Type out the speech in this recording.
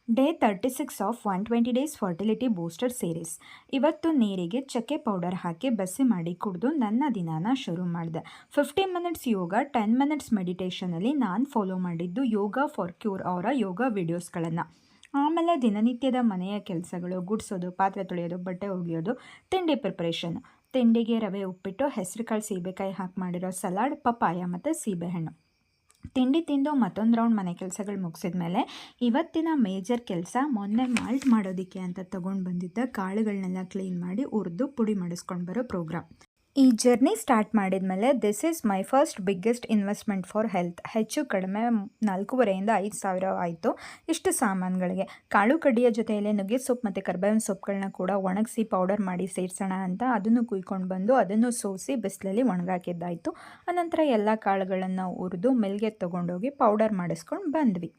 Day 36 of 120 days fertility booster series. ಇವತ್ತು ನೀರಿಗೆ ಚಕ್ಕೆ ಪೌಡರ್ ಹಾಕಿ ಬಸಿ ಮಾಡಿ ಕುಡಿದು ನನ್ನ ದಿನಾನ ಶುರು ಮಾಡಿದೆ. 50 ಮಿನಿಟ್ಸ್ ಯೋಗ, 10 ಮಿನಿಟ್ಸ್ ಮೆಡಿಟೇಷನಲ್ಲಿ ನಾನು ಫಾಲೋ ಮಾಡಿದ್ದು ಯೋಗ ಫಾರ್ ಕ್ಯೂರ್ ಅವರ ಯೋಗ ವಿಡಿಯೋಸ್ಗಳನ್ನು. ಆಮೇಲೆ ದಿನನಿತ್ಯದ ಮನೆಯ ಕೆಲಸಗಳು, ಗುಡಿಸೋದು, ಪಾತ್ರೆ ತೊಳೆಯೋದು, ಬಟ್ಟೆ ಒಗೆಯೋದು, ತಿಂಡಿ ಪ್ರಿಪ್ರೇಷನ್. ತಿಂಡಿಗೆ ರವೆ ಉಪ್ಪಿಟ್ಟು, ಹೆಸರುಕಾಳು ಸೀಬೆಕಾಯಿ ಹಾಕಿ ಮಾಡಿರೋ ಸಲಾಡ್, ಪಪಾಯ ಮತ್ತು ಸೀಬೆಹಣ್ಣು. ತಿಂಡಿ ತಿಂದು ಮತ್ತೊಂದು ರೌಂಡ್ ಮನೆ ಕೆಲಸಗಳು ಮುಗಿಸಿದ ಮೇಲೆ ಇವತ್ತಿನ ಮೇಜರ್ ಕೆಲಸ, ಮೊನ್ನೆ ಮಾಲ್ಟ್ ಮಾಡೋದಕ್ಕೆ ಅಂತ ತೊಗೊಂಡು ಬಂದಿದ್ದ ಕಾಳುಗಳನ್ನೆಲ್ಲ ಕ್ಲೀನ್ ಮಾಡಿ ಹುರಿದು ಪುಡಿ ಮಾಡಿಸ್ಕೊಂಡು ಬರೋ ಪ್ರೋಗ್ರಾಮ್. ಈ ಜರ್ನಿ ಸ್ಟಾರ್ಟ್ ಮಾಡಿದ ಮೇಲೆ this is my first biggest investment for health. ಹೆಚ್ಚು ಕಡಿಮೆ 4,500 ಆಯಿತು ಇಷ್ಟು ಸಾಮಾನುಗಳಿಗೆ. ಕಾಳು ಕಡ್ಡಿಯ ಜೊತೆಯಲ್ಲೇ ನುಗ್ಗೆ ಸೊಪ್ಪು ಮತ್ತು ಕರ್ಬೇವಿನ ಸೊಪ್ಪುಗಳನ್ನ ಕೂಡ ಒಣಗಿಸಿ ಪೌಡರ್ ಮಾಡಿ ಸೇರಿಸೋಣ ಅಂತ ಅದನ್ನು ಕುಯ್ಕೊಂಡು ಬಂದು ಅದನ್ನು ಸೋಸಿ ಬಿಸಿಲಲ್ಲಿ ಒಣಗಾಕಿದ್ದಾಯಿತು. ಅನಂತರ ಎಲ್ಲ ಕಾಳುಗಳನ್ನು ಹುರಿದು ಮಿಲ್ಗೆ ತೊಗೊಂಡೋಗಿ ಪೌಡರ್ ಮಾಡಿಸ್ಕೊಂಡು ಬಂದ್ವಿ.